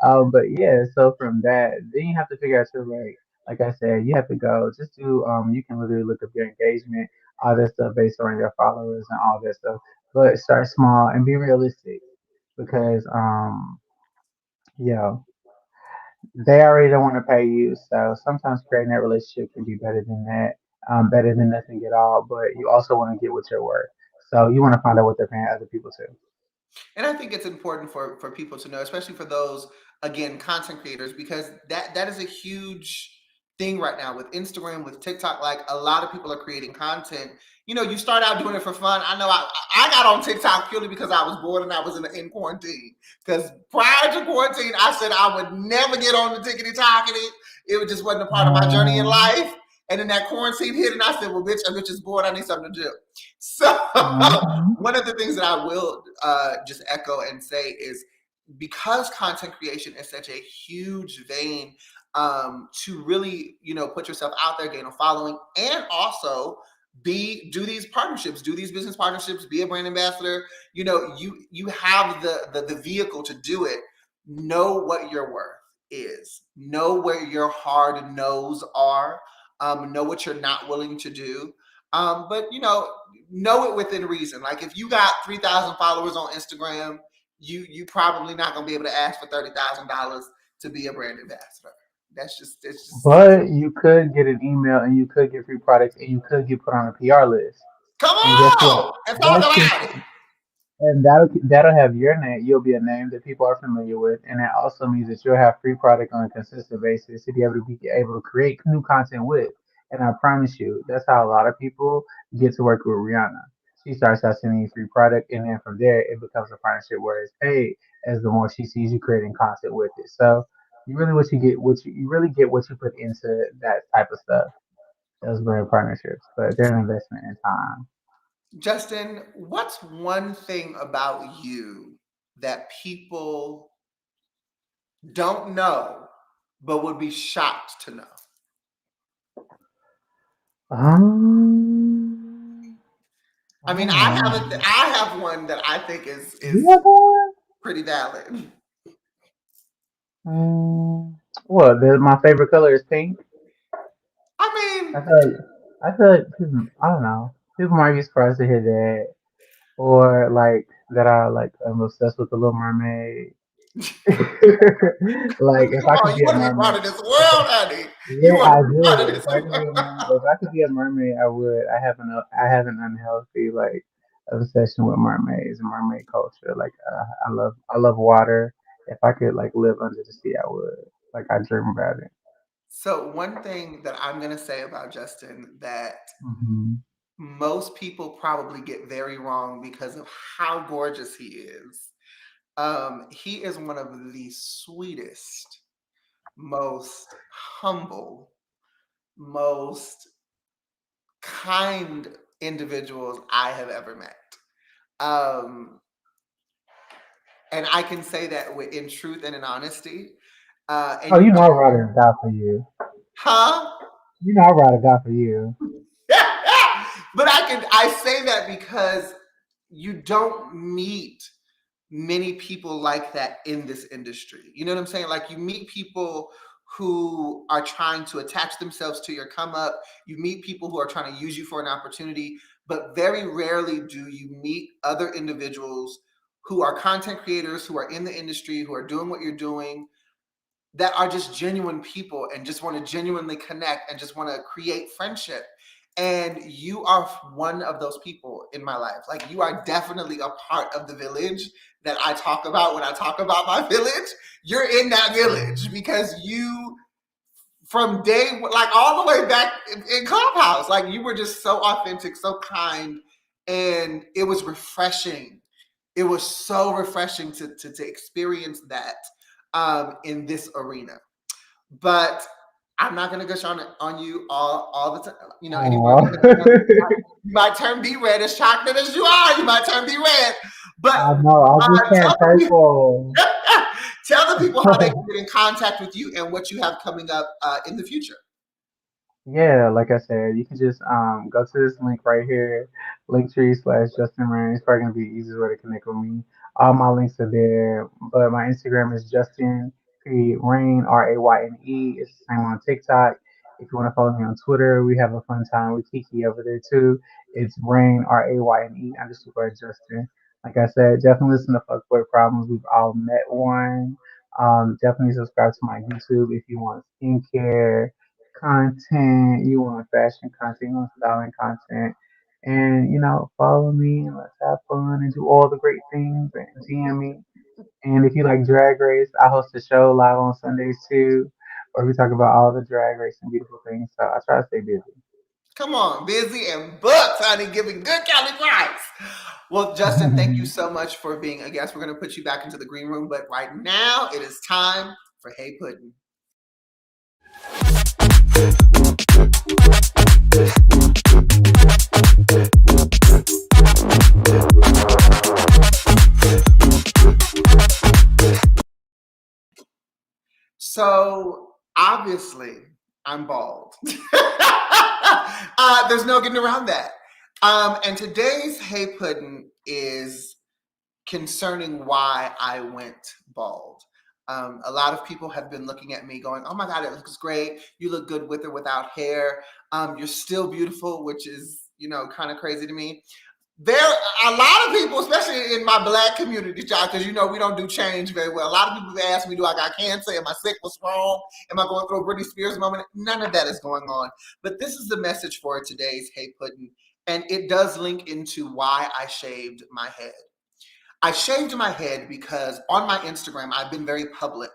Um, but yeah, so from that, then you have to figure out your rate. Like I said, you have to go. Just do. You can literally look up your engagement, all that stuff based on your followers and all that stuff. But start small and be realistic because you know, they already don't want to pay you. So sometimes creating that relationship can be better than that, better than nothing at all. But you also want to get what you're worth. So you want to find out what they're paying other people too. And I think it's important for people to know, especially for those again content creators, because that is a huge thing right now with Instagram, with TikTok. Like a lot of people are creating content. You start out doing it for fun. I know I got on TikTok purely because I was bored and I was in quarantine. Because prior to quarantine, I said I would never get on the tickety tockety. It just wasn't a part of my journey in Um, life. And then that quarantine hit, and I said, "Well, bitch, I'm just bored. I need something to do." So mhm. one of the things that I will just echo and say is because content creation is such a huge vein to really put yourself out there, gain a following, and also do these partnerships, do these business partnerships, be a brand ambassador. You have the vehicle to do it. Know what your worth is. Know where your hard no's are. Know what you're not willing to do. But know it within reason. Like if you got 3,000 followers on Instagram, you probably not gonna be able to ask for $30,000 to be a brand ambassador. It's just But you could get an email and you could get free products and you could get put on a PR list. come And guess what? on and talk That's about it. and that'll have your name. You'll be a name that people are familiar with, and that also means that you'll have free product on a consistent basis to be able to create new content with. And I promise you, that's how a lot of people get to work with Rihanna. She starts out sending you free product, and then from there, it becomes a partnership where it's paid as the more she sees you creating content with it. So you really get what you put into that type of stuff. Those brand partnerships, but they're an investment in time. Justin, what's one thing about you that people don't know but would be shocked to know? Um, I I mean, don't know. I have one that I think You is have one? pretty valid. Well, my favorite color is pink. I I mean, feel like I feel like I don't know. People might be surprised to hear that, or like that. I'm obsessed with the Little Mermaid. Like if come I could on, you be a want to be part mermaid, of this world, honey. You yeah, want to I be part of do. this If I could be a if I could be a mermaid, I would. I have an unhealthy like obsession with mermaids and mermaid culture. Like I love water. If I could like live under the sea, I would. Like I dream about it. So one thing that I'm gonna say about Justin that Hmm. most people probably get very wrong because of how gorgeous he is. He is one of the sweetest, most humble, most kind individuals I have ever met. Um, and I can say that in truth and in honesty. Oh, And you you know don't, I'd rather die for you. huh? You know I'd rather die for you. But I say that because you don't meet many people like that in this industry. You know what I'm saying? Like you meet people who are trying to attach themselves to your come up. You meet people who are trying to use you for an opportunity, but very rarely do you meet other individuals who are content creators, who are in the industry, who are doing what you're doing, that are just genuine people and just want to genuinely connect and just want to create friendship. And you are one of those people in my life. Like you are definitely a part of the village that I talk about when I talk about my village. You're in that village because you, from day, like all the way back in Clubhouse, like you were just so authentic, so kind, and it was refreshing. It was so refreshing to experience that in this arena. But I'm not going to gush on you all the time, you know, anymore Aw. because you might turn B red, as chocolate as you are. You might turn B red. But I know. I just tell can't the people, purple. tell the people how they can get in contact with you and what you have coming up in the future. Yeah, like I said, you can just go to this link right here, linktree/Justin Rayne. It's probably gonna be the easiest way to connect with me. All my links are there, but my Instagram is Justin P Rayne Rayne. It's the same on TikTok. If you want to follow me on Twitter, we have a fun time with Kiki over there too. It's Rayne Rayne _Justin. Like I said, definitely listen to FuckBoi Problems. We've all met one. Definitely subscribe to my YouTube if you want skincare content, you want fashion content, you want styling content, and follow me and let's have fun and do all the great things and DM me. And if you like Drag Race, I host a show live on Sundays too, where we talk about all the drag race and beautiful things. So I try to stay busy. Come on, busy and books, honey, giving good Cali price. Well, Justin, thank you so much for being a guest. We're going to put you back into the green room, but right now it is time for Hey Puddin'. So obviously, I'm bald. There's no getting around that. And today's Hey Puddin' is concerning why I went bald. A lot of people have been looking at me going, oh my God, it looks great. You look good with or without hair. You're still beautiful, which is, kind of crazy to me. There are a lot of people, especially in my Black community, child, because we don't do change very well. A lot of people have asked me, do I got cancer? Am I sick? What's wrong? Am I going through a Britney Spears moment? None of that is going on. But this is the message for today's Hey Puddin', and it does link into why I shaved my head. I shaved my head because on my Instagram, I've been very public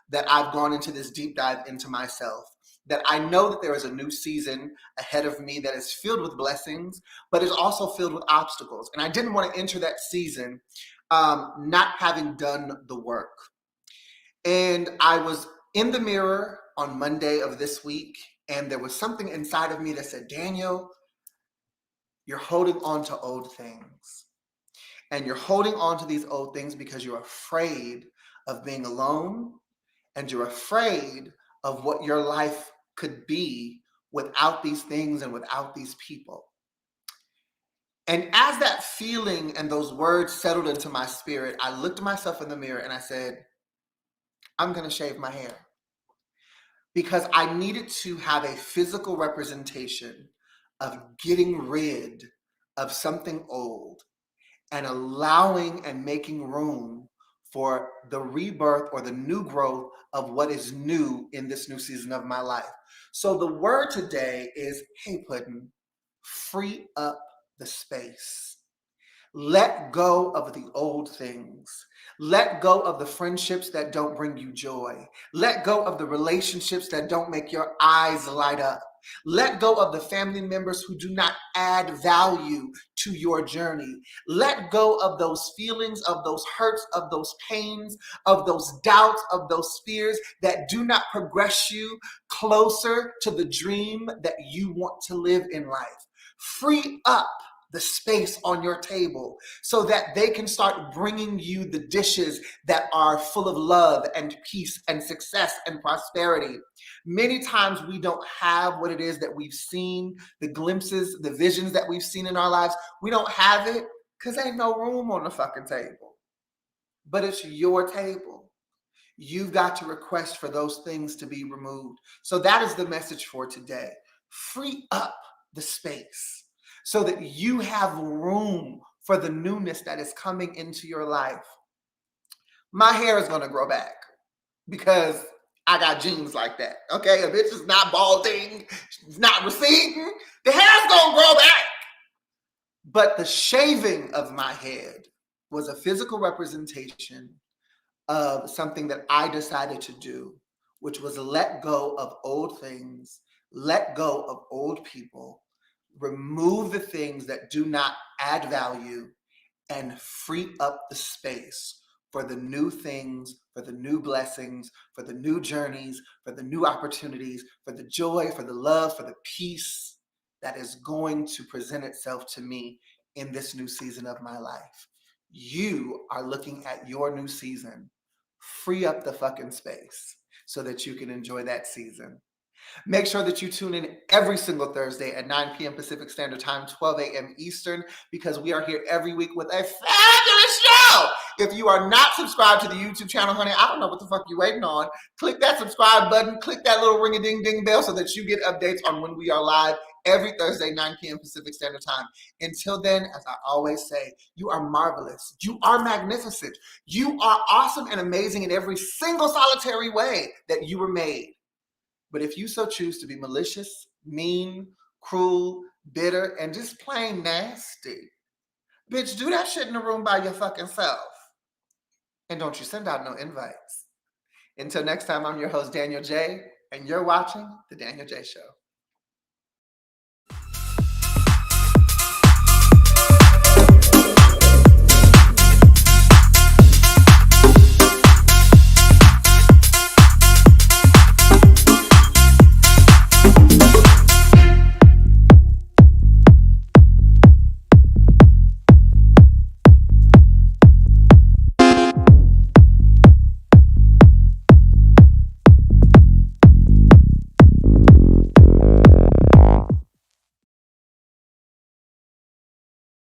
that I've gone into this deep dive into myself, that I know that there is a new season ahead of me that is filled with blessings, but is also filled with obstacles. And I didn't want to enter that season not having done the work. And I was in the mirror on Monday of this week, and there was something inside of me that said, Daniel, you're holding on to old things. And you're holding on to these old things because you're afraid of being alone and you're afraid of what your life could be without these things and without these people. And as that feeling and those words settled into my spirit, I looked at myself in the mirror and I said, I'm going to shave my hair because I needed to have a physical representation of getting rid of something old and allowing and making room for the rebirth or the new growth of what is new in this new season of my life. So the word today is, hey, Puddin', free up the space. Let go of the old things. Let go of the friendships that don't bring you joy. Let go of the relationships that don't make your eyes light up. Let go of the family members who do not add value to your journey. Let go of those feelings, of those hurts, of those pains, of those doubts, of those fears that do not progress you closer to the dream that you want to live in life. Free up the space on your table so that they can start bringing you the dishes that are full of love and peace and success and prosperity. Many times we don't have what it is that we've seen, the glimpses, the visions that we've seen in our lives. We don't have it because ain't no room on the fucking table. But it's your table. You've got to request for those things to be removed. So that is the message for today. Free up the space so that you have room for the newness that is coming into your life. My hair is going to grow back because I got genes like that. Okay, a bitch is not balding, it's not receding. The hair's going to grow back. But the shaving of my head was a physical representation of something that I decided to do, which was let go of old things, let go of old people, remove the things that do not add value, and free up the space for the new things, for the new blessings, for the new journeys, for the new opportunities, for the joy, for the love, for the peace that is going to present itself to me in this new season of my life. You are looking at your new season. Free up the fucking space so that you can enjoy that season. Make sure that you tune in every single Thursday at 9 p.m. Pacific Standard Time, 12 a.m. Eastern, because we are here every week with a fabulous show. If you are not subscribed to the YouTube channel, honey, I don't know what the fuck you're waiting on. Click that subscribe button, click that little ring-a-ding-ding bell so that you get updates on when we are live every Thursday, 9 p.m. Pacific Standard Time. Until then, as I always say, you are marvelous. You are magnificent. You are awesome and amazing in every single solitary way that you were made. But if you so choose to be malicious, mean, cruel, bitter, and just plain nasty, bitch, do that shit in the room by your fucking self. And don't you send out no invites. Until next time, I'm your host, Danyol Jaye, and you're watching The Danyol Jaye Show.